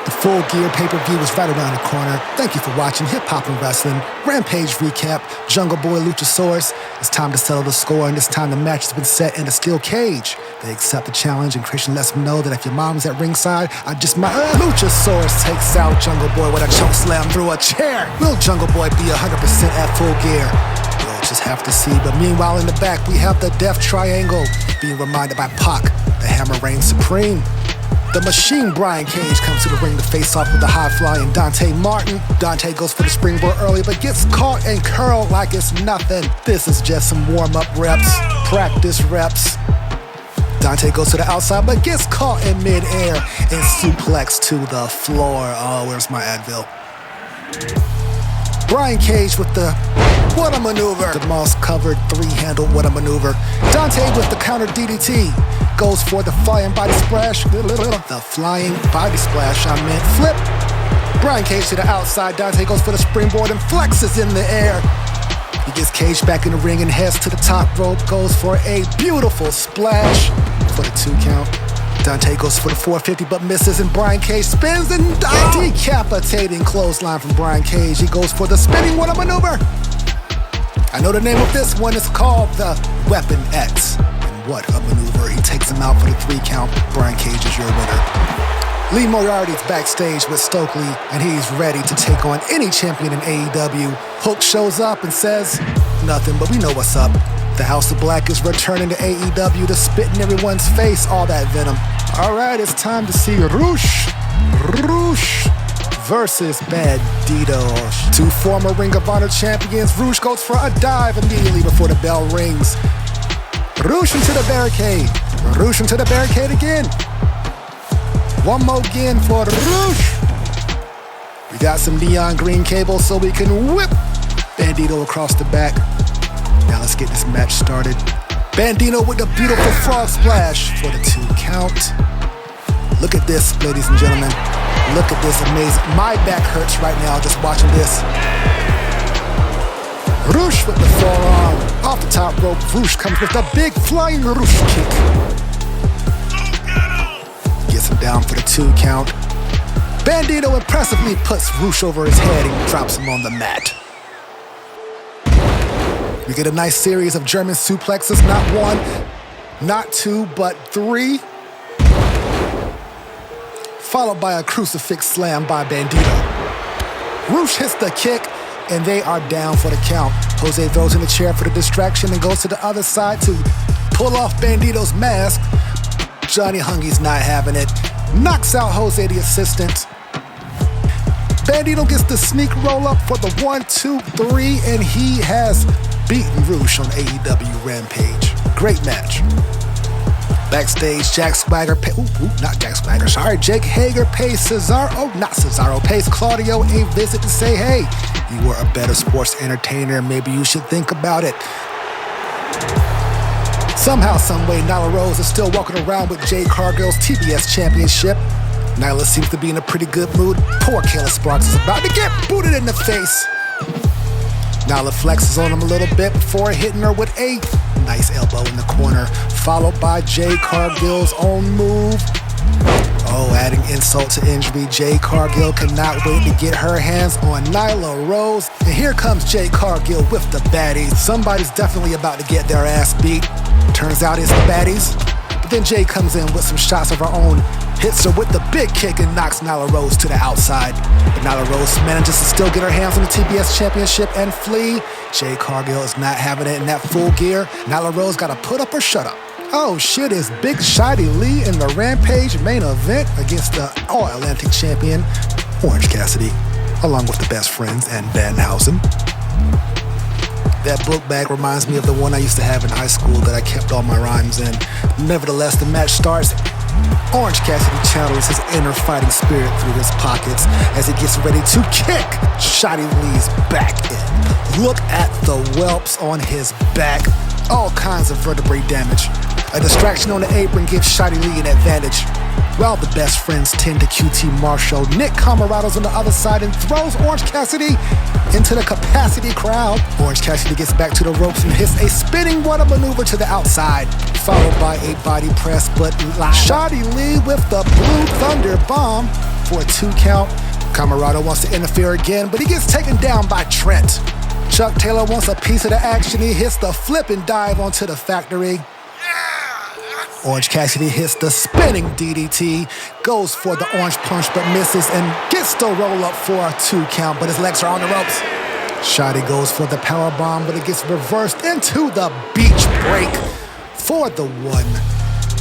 The Full Gear pay-per-view is right around the corner. Thank you for watching Hip Hop and Wrestling, Rampage recap, Jungle Boy Luchasaurus. It's time to settle the score, and this time the match has been set in a steel cage. They accept the challenge, and Christian lets them know that if your mom's at ringside, I just might. Luchasaurus takes out Jungle Boy with a choke slam through a chair. Will Jungle Boy be 100% at Full Gear? We'll just have to see. But meanwhile, in the back, we have the Death Triangle being reminded by Pac. The hammer reigns supreme. The Machine Brian Cage comes to the ring to face off with the high-flying Dante Martin. Dante goes for the springboard early, but gets caught and curled like it's nothing. This is just some warm-up reps, practice reps. Dante goes to the outside, but gets caught in mid-air and suplexed to the floor. Oh, where's my Advil? Brian Cage with the what a maneuver. The moss-covered three-handled what a maneuver. Dante with the counter DDT. Goes for the flying body splash. The flying body splash, I meant flip. Brian Cage to the outside. Dante goes for the springboard and flexes in the air. He gets Cage back in the ring and heads to the top rope. Goes for a beautiful splash for the 2 count. Dante goes for the 450 but misses, and Brian Cage spins and decapitating clothesline from Brian Cage. He goes for the spinning what a maneuver. I know the name of this one is called the Weapon X. What a maneuver. He takes him out for the 3 count. Brian Cage is your winner. Lee Moriarty's backstage with Stokely, and he's ready to take on any champion in AEW. Hook shows up and says, nothing, but we know what's up. The House of Black is returning to AEW to spit in everyone's face, all that venom. All right, it's time to see Roosh versus Bandido. 2 former Ring of Honor champions. Roosh goes for a dive immediately before the bell rings. Roosh into the barricade. Roosh into the barricade again. One more again for Roosh. We got some neon green cable so we can whip Bandido across the back. Now let's get this match started. Bandido with a beautiful frog splash for the 2 count. Look at this, ladies and gentlemen. Look at this amazing. My back hurts right now just watching this. Roosh with the forearm. Off the top rope, Roosh comes with a big flying Roosh kick. Gets him down for the 2 count. Bandido impressively puts Roosh over his head and drops him on the mat. We get a nice series of German suplexes, not 1, not 2, but 3. Followed by a crucifix slam by Bandido. Roosh hits the kick, and they are down for the count. Jose throws in the chair for the distraction and goes to the other side to pull off Bandido's mask. Johnny Hungy's not having it. Knocks out Jose, the assistant. Bandido gets the sneak roll up for the 1, 2, 3, and he has beaten Roosh on AEW Rampage. Great match. Backstage, Jake Hager pays Cesaro pays Claudio a visit to say, hey, you were a better sports entertainer, maybe you should think about it. Somehow, someway, Nyla Rose is still walking around with Jade Cargill's TBS championship. Nyla seems to be in a pretty good mood. Poor Kayla Sparks is about to get booted in the face. Nyla flexes on him a little bit before hitting her with a nice elbow in the corner, followed by Jade Cargill's own move. Oh, adding insult to injury, Jade Cargill cannot wait to get her hands on Nyla Rose. And here comes Jade Cargill with the baddies. Somebody's definitely about to get their ass beat. Turns out it's the baddies. But then Jade comes in with some shots of her own, hits her with the big kick and knocks Nyla Rose to the outside. But Nyla Rose manages to still get her hands on the TBS championship and flee. Jade Cargill is not having it in that Full Gear. Nyla Rose gotta put up or shut up. Oh shit, is Big Shotty Lee in the Rampage main event against the All-Atlantic champion, Orange Cassidy, along with the Best Friends and Danhausen. That book bag reminds me of the one I used to have in high school that I kept all my rhymes in. Nevertheless, the match starts. Orange Cassidy channels his inner fighting spirit through his pockets as he gets ready to kick Shotty Lee's back in. Look at the whelps on his back. All kinds of vertebrae damage. A distraction on the apron gives Shotty Lee an advantage. While the Best Friends tend to QT Marshall, Nick Camarado's on the other side and throws Orange Cassidy into the capacity crowd. Orange Cassidy gets back to the ropes and hits a spinning water maneuver to the outside, followed by a body press, but Shotty Lee with the Blue Thunder Bomb for a 2 count. Camarado wants to interfere again, but he gets taken down by Trent. Chuck Taylor wants a piece of the action. He hits the flip and dive onto the factory. Orange Cassidy hits the spinning DDT, goes for the orange punch but misses and gets the roll up for a 2 count, but his legs are on the ropes. Shotty goes for the power bomb, but it gets reversed into the beach break for the 1,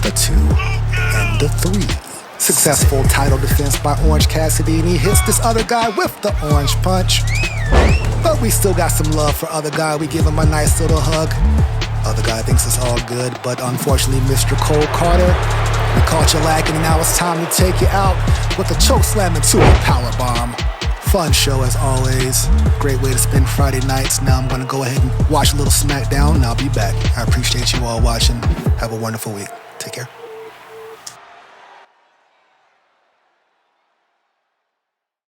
the 2, and the 3. Successful title defense by Orange Cassidy, and he hits this other guy with the orange punch. But we still got some love for other guy. We give him a nice little hug. Other guy thinks it's all good, but unfortunately, Mr. Cole Carter, we caught you lacking, and now it's time to take you out with a choke slam into a power bomb. Fun show as always. Great way to spend Friday nights. Now I'm gonna go ahead and watch a little SmackDown, and I'll be back. I appreciate you all watching. Have a wonderful week. Take care.